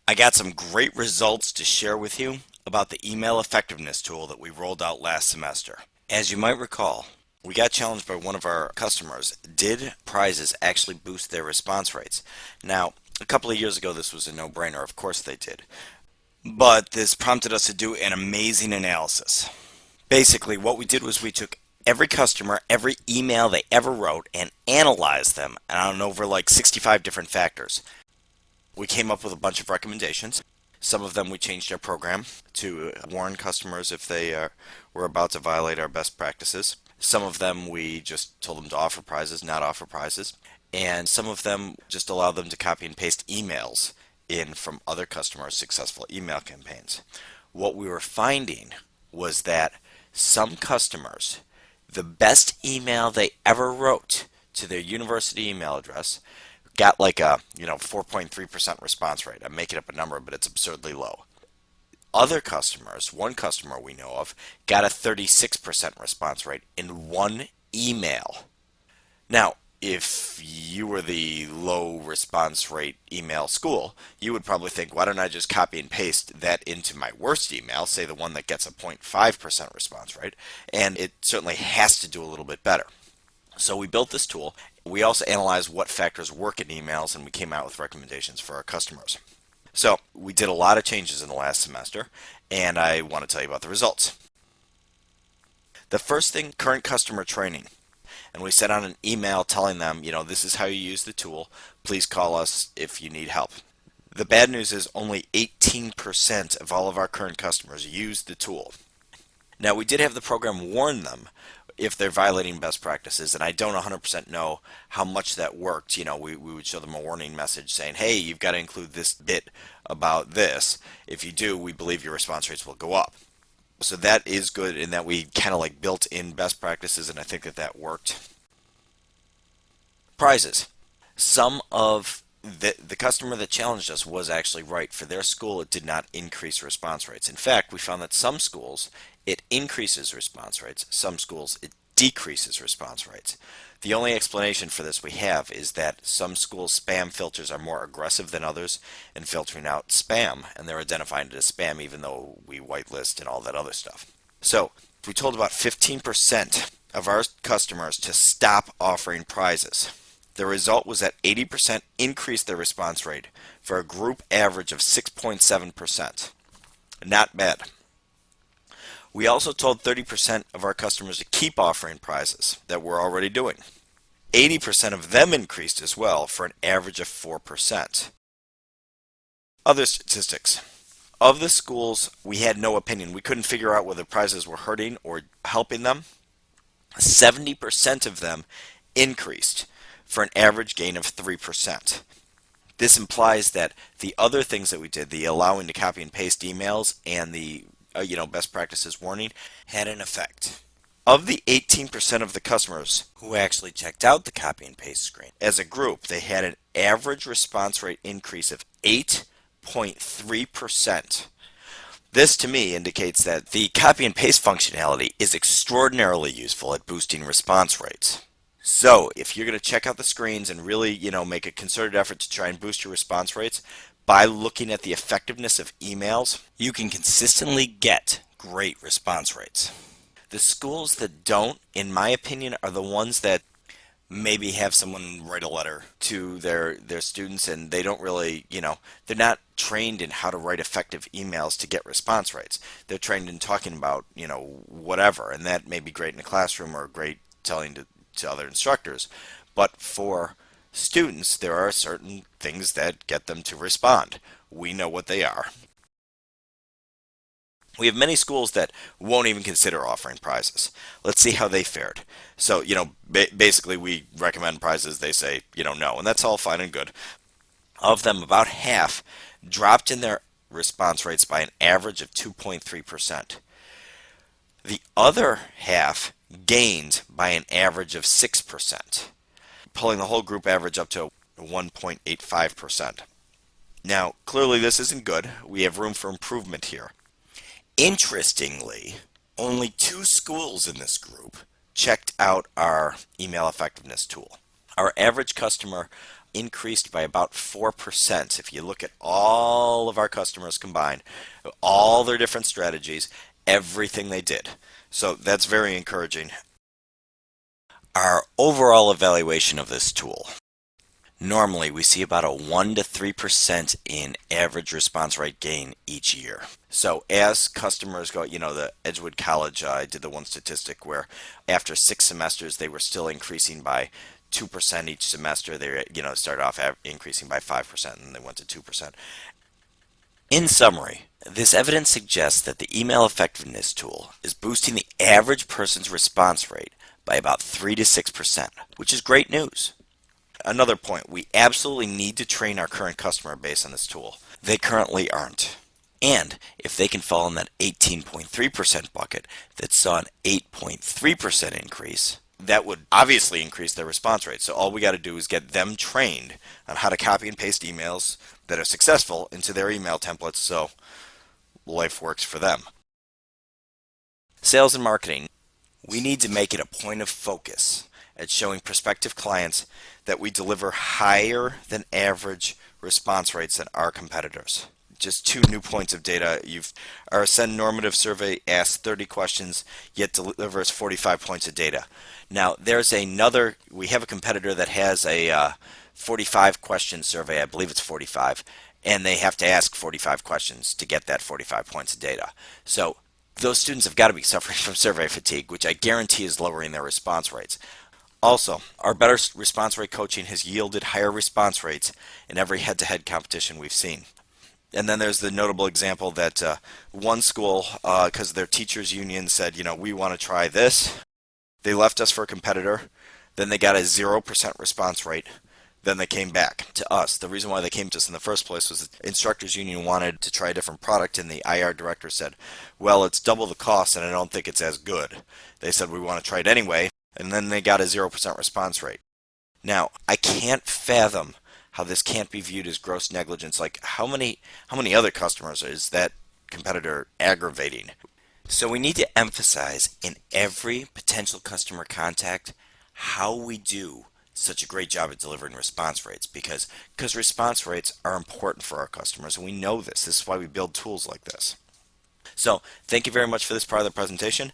I got some great results to share with you about the email effectiveness tool that we rolled out last semester. As you might recall, we got challenged by one of our customers. Did prizes actually boost their response rates? Now, a couple of years ago, this was a no-brainer. Of course they did. But this prompted us to do an amazing analysis. Basically, what we did was we took every customer, every email they ever wrote, and analyzed them on over like 65 different factors. We came up with a bunch of recommendations. Some of them we changed our program to warn customers if they were about to violate our best practices. Some of them we just told them to offer prizes, not offer prizes. And some of them just allowed them to copy and paste emails in from other customers' successful email campaigns. What we were finding was that some customers, the best email they ever wrote to their university email address got like a 4.3% response rate. I'm making up a number, but it's absurdly low. Other customers, one customer we know of, got a 36% response rate in one email. Now, if you were the low response rate email school, you would probably think, why don't I just copy and paste that into my worst email, say the one that gets a 0.5% response rate, and it certainly has to do a little bit better. So we built this tool. We also analyzed what factors work in emails, and we came out with recommendations for our customers. So we did a lot of changes in the last semester, and I want to tell you about the results. The first thing, current customer training. And we sent out an email telling them, this is how you use the tool. Please call us if you need help. The bad news is only 18% of all of our current customers use the tool. Now, we did have the program warn them if they're violating best practices, and I don't 100% know how much that worked. We would show them a warning message saying, hey, you've got to include this bit about this. If you do, we believe your response rates will go up. So that is good in that we kind of like built in best practices, and I think that worked. Prizes. Some of the customer that challenged us was actually right. For their school, it did not increase response rates. In fact, we found that some schools, it increases response rates. Some schools, it decreases response rates. The only explanation for this we have is that some schools' spam filters are more aggressive than others in filtering out spam, and they're identifying it as spam even though we whitelist and all that other stuff. So, we told about 15% of our customers to stop offering prizes. The result was that 80% increased their response rate for a group average of 6.7%. Not bad. We also told 30% of our customers to keep offering prizes that we're already doing. 80% of them increased as well for an average of 4%. Other statistics. Of the schools, we had no opinion. We couldn't figure out whether prizes were hurting or helping them. 70% of them increased for an average gain of 3%. This implies that the other things that we did, the allowing to copy and paste emails and the best practices warning, had an effect. Of the 18% of the customers who actually checked out the copy and paste screen, as a group, they had an average response rate increase of 8.3%. This to me indicates that the copy and paste functionality is extraordinarily useful at boosting response rates. So, if you're going to check out the screens and really, make a concerted effort to try and boost your response rates, by looking at the effectiveness of emails, you can consistently get great response rates. The schools that don't, in my opinion, are the ones that maybe have someone write a letter to their students and they don't really, they're not trained in how to write effective emails to get response rates. They're trained in talking about, whatever, and that may be great in a classroom or great telling to other instructors. But for students, there are certain things that get them to respond. We know what they are. We have many schools that won't even consider offering prizes. Let's see how they fared. So, basically we recommend prizes. They say, no, and that's all fine and good. Of them, about half dropped in their response rates by an average of 2.3%. The other half gained by an average of 6%, pulling the whole group average up to 1.85%. Now, clearly this isn't good. We have room for improvement here. Interestingly, only 2 schools in this group checked out our email effectiveness tool. Our average customer increased by about 4%. If you look at all of our customers combined, all their different strategies, everything they did. So that's very encouraging. Our overall evaluation of this tool. Normally, we see about a 1 to 3% in average response rate gain each year. So as customers go, the Edgewood College, I did the one statistic where after 6 semesters, they were still increasing by 2% each semester. They, started off increasing by 5% and they went to 2%. In summary, this evidence suggests that the email effectiveness tool is boosting the average person's response rate by about 3 to 6%, which is great news. Another point, we absolutely need to train our current customer base on this tool. They currently aren't. And if they can fall in that 18.3% bucket that saw an 8.3% increase, that would obviously increase their response rate. So all we got to do is get them trained on how to copy and paste emails that are successful into their email templates so life works for them. Sales and marketing. We need to make it a point of focus at showing prospective clients that we deliver higher than average response rates than our competitors. Just 2 new points of data. Our Ascend normative survey asks 30 questions, yet delivers 45 points of data. Now, we have a competitor that has a 45 question survey, I believe it's 45, and they have to ask 45 questions to get that 45 points of data. So those students have got to be suffering from survey fatigue, which I guarantee is lowering their response rates. Also, our better response rate coaching has yielded higher response rates in every head-to-head competition we've seen. And then there's the notable example that one school, because their teachers union said, we want to try this. They left us for a competitor. Then they got a 0% response rate. Then they came back to us. The reason why they came to us in the first place was the instructors union wanted to try a different product, and the IR director said, well, it's double the cost and I don't think it's as good. They said, we want to try it anyway. And then they got a 0% response rate. Now, I can't fathom how this can't be viewed as gross negligence. Like, how many other customers is that competitor aggravating? So we need to emphasize in every potential customer contact how we do such a great job at delivering response rates, because response rates are important for our customers, and we know this. This is why we build tools like this. So thank you very much for this part of the presentation.